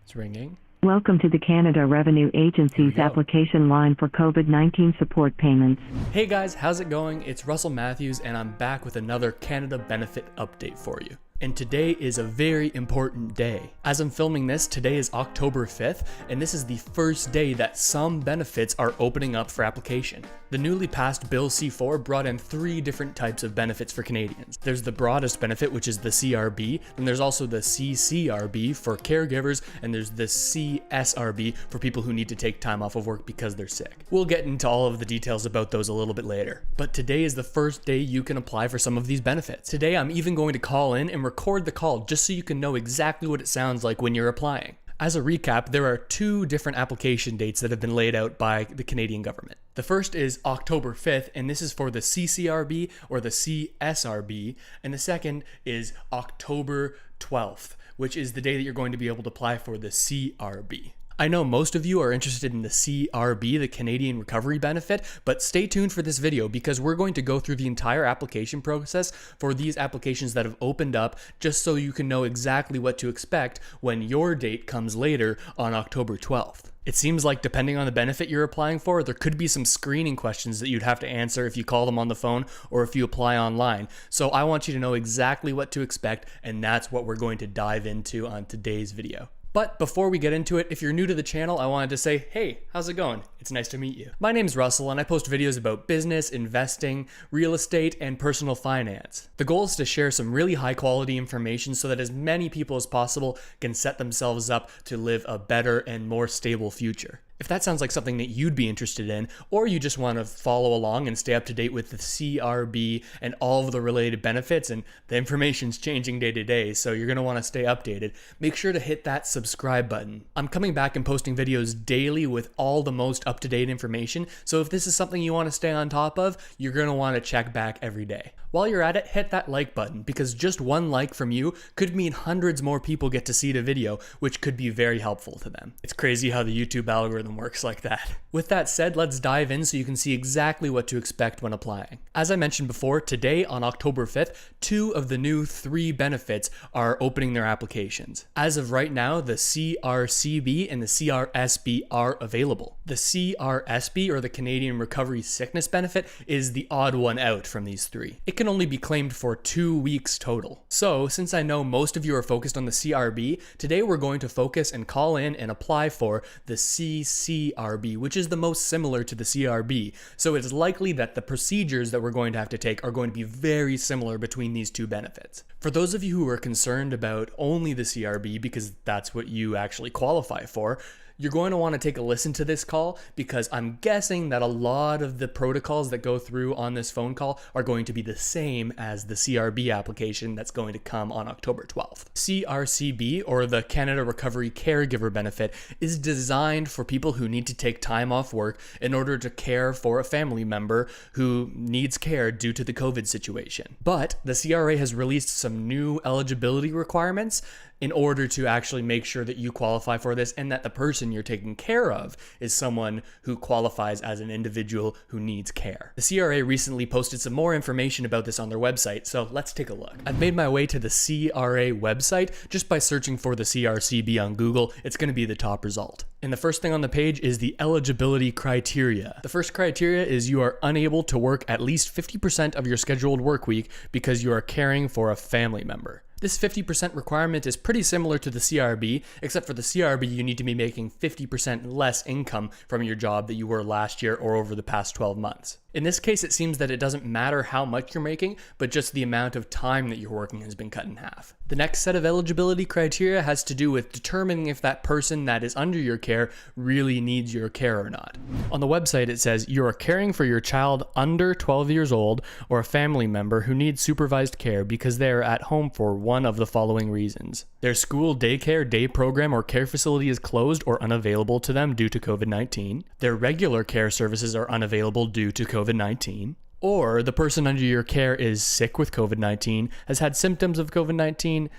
It's ringing. Welcome to the Canada Revenue Agency's application line for COVID-19 support payments. Hey guys, how's it going? It's Russell Matthews and I'm back with another Canada Benefit update for you. And today is a very important day. As I'm filming this, today is October 5th, and this is the first day that some benefits are opening up for application. The newly passed Bill C4 brought in 3 different types of benefits for Canadians. There's the broadest benefit, which is the CRB, and there's also the CCRB for caregivers, and there's the CSRB for people who need to take time off of work because they're sick. We'll get into all of the details about those a little bit later. But today is the first day you can apply for some of these benefits. Today I'm even going to call in and record the call just so you can know exactly what it sounds like when you're applying. As a recap, there are 2 different application dates that have been laid out by the Canadian government. The first is October 5th, and this is for the CCRB or the CSRB, and the second is October 12th, which is the day that you're going to be able to apply for the CRB. I know most of you are interested in the CRB, the Canadian Recovery Benefit, but stay tuned for this video because we're going to go through the entire application process for these applications that have opened up just so you can know exactly what to expect when your date comes later on October 12th. It seems like depending on the benefit you're applying for, there could be some screening questions that you'd have to answer if you call them on the phone or if you apply online. So I want you to know exactly what to expect, and that's what we're going to dive into on today's video. But before we get into it, if you're new to the channel, I wanted to say, hey, how's it going? It's nice to meet you. My name's Russell and I post videos about business, investing, real estate, and personal finance. The goal is to share some really high quality information so that as many people as possible can set themselves up to live a better and more stable future. If that sounds like something that you'd be interested in, or you just want to follow along and stay up to date with the CRB and all of the related benefits, and the information's changing day to day, so you're going to want to stay updated, make sure to hit that subscribe button. I'm coming back and posting videos daily with all the most up-to-date information, so if this is something you want to stay on top of, you're going to want to check back every day. While you're at it, hit that like button, because just one like from you could mean hundreds more people get to see the video, which could be very helpful to them. It's crazy how the YouTube algorithm works like that. With that said, let's dive in so you can see exactly what to expect when applying. As I mentioned before, today on October 5th, 2 of the new 3 benefits are opening their applications. As of right now, the CRCB and the CRSB are available. The CRSB, or the Canadian Recovery Sickness Benefit, is the odd one out from these 3. It can only be claimed for 2 weeks total. So, since I know most of you are focused on the CRB, today we're going to focus and call in and apply for the CCRB, which is the most similar to the CRB. So it's likely that the procedures that we're going to have to take are going to be very similar between these 2 benefits. For those of you who are concerned about only the CRB, because that's what you actually qualify for, you're going to want to take a listen to this call because I'm guessing that a lot of the protocols that go through on this phone call are going to be the same as the CRB application that's going to come on October 12th. CRCB, or the Canada Recovery Caregiver Benefit, is designed for people who need to take time off work in order to care for a family member who needs care due to the COVID situation. But the CRA has released some new eligibility requirements in order to actually make sure that you qualify for this and that the person you're taking care of is someone who qualifies as an individual who needs care. The CRA recently posted some more information about this on their website, so let's take a look. I've made my way to the CRA website just by searching for the CRCB on Google. It's going to be the top result. And the first thing on the page is the eligibility criteria. The first criteria is you are unable to work at least 50% of your scheduled work week because you are caring for a family member. This 50% requirement is pretty similar to the CRB, except for the CRB you need to be making 50% less income from your job that you were last year or over the past 12 months. In this case, it seems that it doesn't matter how much you're making, but just the amount of time that you're working has been cut in half. The next set of eligibility criteria has to do with determining if that person that is under your care really needs your care or not. On the website, it says you are caring for your child under 12 years old or a family member who needs supervised care because they are at home for one of the following reasons. Their school, daycare, day program, or care facility is closed or unavailable to them due to COVID-19. Their regular care services are unavailable due to COVID-19. Or the person under your care is sick with COVID-19, has had symptoms of COVID-19,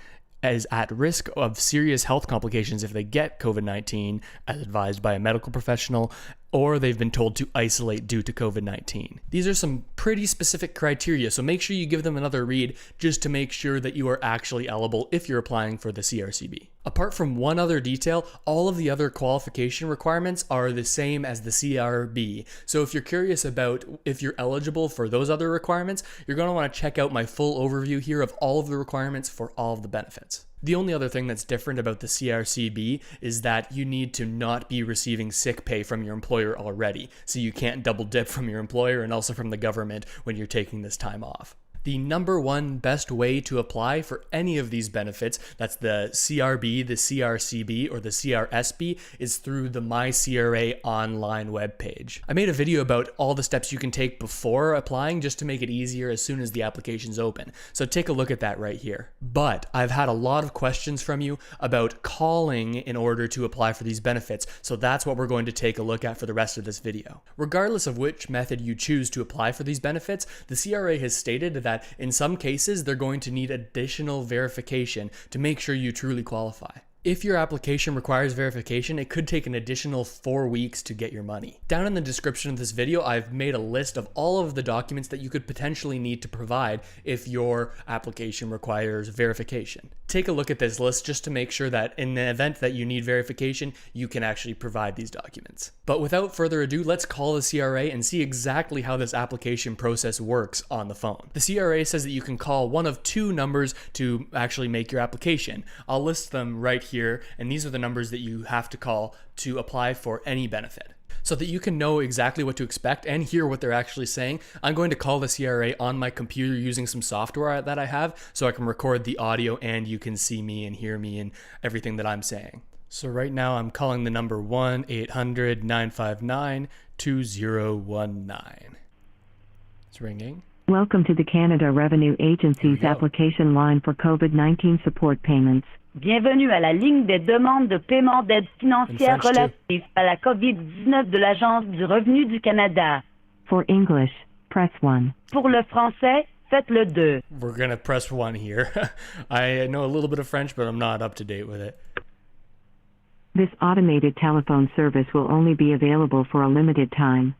is at risk of serious health complications if they get COVID-19, as advised by a medical professional, or they've been told to isolate due to COVID-19. These are some pretty specific criteria, so make sure you give them another read just to make sure that you are actually eligible if you're applying for the CRCB. Apart from one other detail, all of the other qualification requirements are the same as the CRB. So if you're curious about if you're eligible for those other requirements, you're going to want to check out my full overview here of all of the requirements for all of the benefits. The only other thing that's different about the CRCB is that you need to not be receiving sick pay from your employer already, so you can't double dip from your employer and also from the government when you're taking this time off. The number one best way to apply for any of these benefits, that's the CRB, the CRCB, or the CRSB, is through the My CRA online webpage. I made a video about all the steps you can take before applying just to make it easier as soon as the application's open. So take a look at that right here. But I've had a lot of questions from you about calling in order to apply for these benefits, so that's what we're going to take a look at for the rest of this video. Regardless of which method you choose to apply for these benefits, the CRA has stated that in some cases, they're going to need additional verification to make sure you truly qualify. If your application requires verification, it could take an additional 4 weeks to get your money. Down in the description of this video, I've made a list of all of the documents that you could potentially need to provide if your application requires verification. Take a look at this list just to make sure that in the event that you need verification, you can actually provide these documents. But without further ado, let's call the CRA and see exactly how this application process works on the phone. The CRA says that you can call one of two numbers to actually make your application. I'll list them right here, and these are the numbers that you have to call to apply for any benefit. So that you can know exactly what to expect and hear what they're actually saying, I'm going to call the CRA on my computer using some software that I have so I can record the audio and you can see me and hear me and everything that I'm saying. So right now I'm calling the number 1-800-959-2019. It's ringing. Welcome to the Canada Revenue Agency's application line for COVID-19 support payments. Bienvenue à la ligne des demandes de paiement d'aide financière relative à la COVID-19 de l'Agence du revenu du Canada. For English, press 1. Pour le français, faites le 2. We're going to press 1 here. I know a little bit of French, but I'm not up to date with it. This automated telephone service will only be available for a limited time.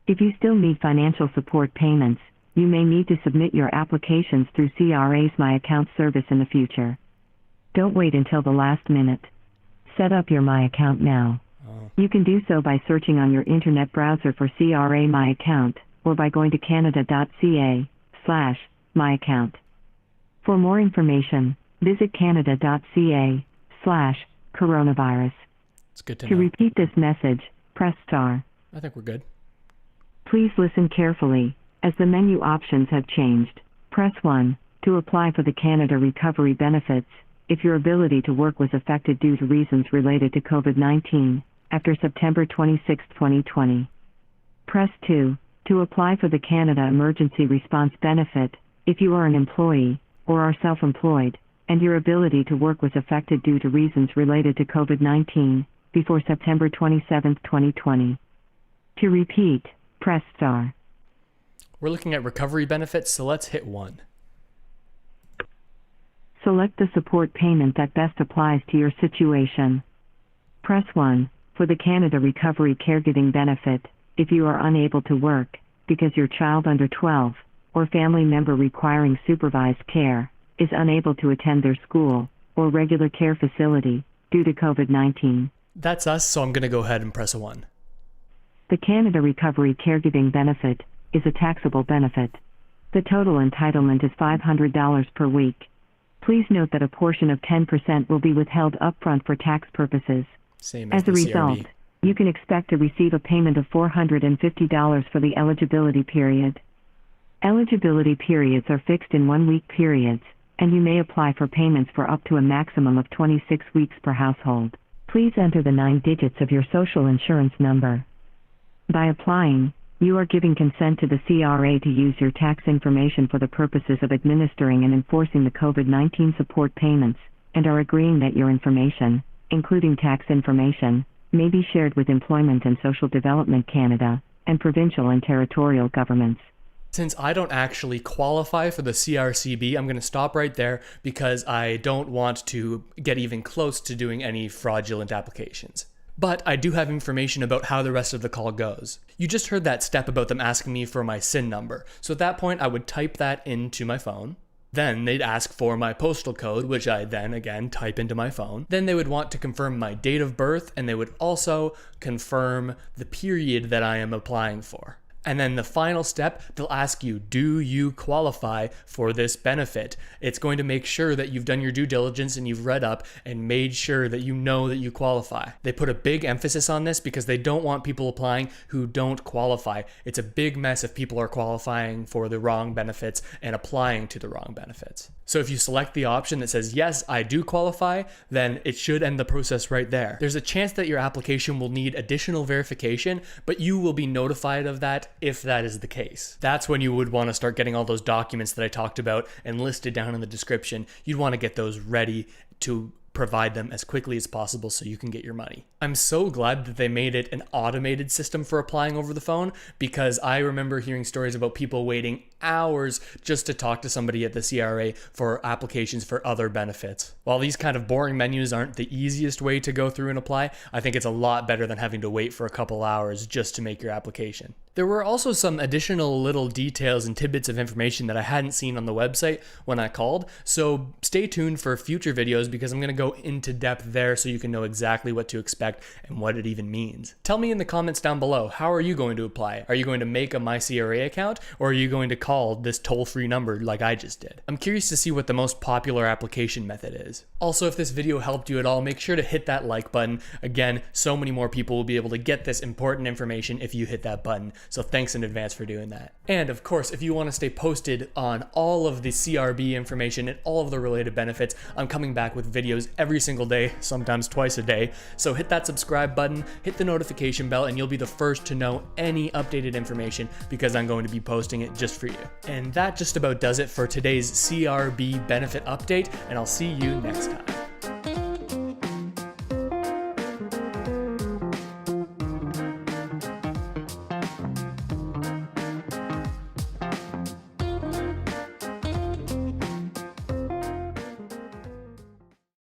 If you still need financial support payments, you may need to submit your applications through CRA's My Account service in the future. Don't wait until the last minute. Set up your My Account now. You can do so by searching on your internet browser for CRA My Account, or by going to canada.ca/myaccount. For more information, visit canada.ca/coronavirus. It's good to To know. repeat this message, press star. I think we're good. Please listen carefully, as the menu options have changed. Press 1 to apply for the Canada Recovery Benefits if your ability to work was affected due to reasons related to COVID-19 after September 26, 2020. Press 2 to apply for the Canada Emergency Response Benefit if you are an employee or are self-employed and your ability to work was affected due to reasons related to COVID-19 before September 27, 2020. To repeat, press star. We're looking at recovery benefits, so let's hit 1. Select the support payment that best applies to your situation. Press 1 for the Canada Recovery Caregiving Benefit if you are unable to work because your child under 12 or family member requiring supervised care is unable to attend their school or regular care facility due to COVID-19. That's us, so I'm going to go ahead and press a 1. The Canada Recovery Caregiving Benefit is a taxable benefit. The total entitlement is $500 per week. Please note that a portion of 10% will be withheld upfront for tax purposes. Same as As a the result, CRB. you can expect to receive a payment of $450 for the eligibility period. Eligibility periods are fixed in 1-week periods, and you may apply for payments for up to a maximum of 26 weeks per household. Please enter the 9 digits of your social insurance number. By applying, you are giving consent to the CRA to use your tax information for the purposes of administering and enforcing the COVID-19 support payments, and are agreeing that your information, including tax information, may be shared with Employment and Social Development Canada, and provincial and territorial governments. Since I don't actually qualify for the CRCB, I'm going to stop right there because I don't want to get even close to doing any fraudulent applications. But I do have information about how the rest of the call goes. You just heard that step about them asking me for my SIN number. So at that point, I would type that into my phone. Then they'd ask for my postal code, which I then again type into my phone. Then they would want to confirm my date of birth, and they would also confirm the period that I am applying for. And then the final step, they'll ask you, do you qualify for this benefit? It's going to make sure that you've done your due diligence and you've read up and made sure that you know that you qualify. They put a big emphasis on this because they don't want people applying who don't qualify. It's a big mess if people are qualifying for the wrong benefits and applying to the wrong benefits. So if you select the option that says, yes, I do qualify, then it should end the process right there. There's a chance that your application will need additional verification, but you will be notified of that if that is the case. That's when you would want to start getting all those documents that I talked about and listed down in the description. You'd want to get those ready to provide them as quickly as possible so you can get your money. I'm so glad that they made it an automated system for applying over the phone, because I remember hearing stories about people waiting hours just to talk to somebody at the CRA for applications for other benefits. While these kind of boring menus aren't the easiest way to go through and apply, I think it's a lot better than having to wait for a couple hours just to make your application. There were also some additional little details and tidbits of information that I hadn't seen on the website when I called, so stay tuned for future videos because I'm going to go into depth there so you can know exactly what to expect and what it even means. Tell me in the comments down below, how are you going to apply? Are you going to make a MyCRA account, or are you going to call this toll-free number like I just did? I'm curious to see what the most popular application method is. Also, if this video helped you at all, make sure to hit that like button. Again, so many more people will be able to get this important information if you hit that button. So thanks in advance for doing that. And of course, if you want to stay posted on all of the CRB information and all of the related benefits, I'm coming back with videos every single day, sometimes twice a day. So hit that subscribe button, hit the notification bell, and you'll be the first to know any updated information because I'm going to be posting it just for you. And that just about does it for today's CRB benefit update, and I'll see you next time.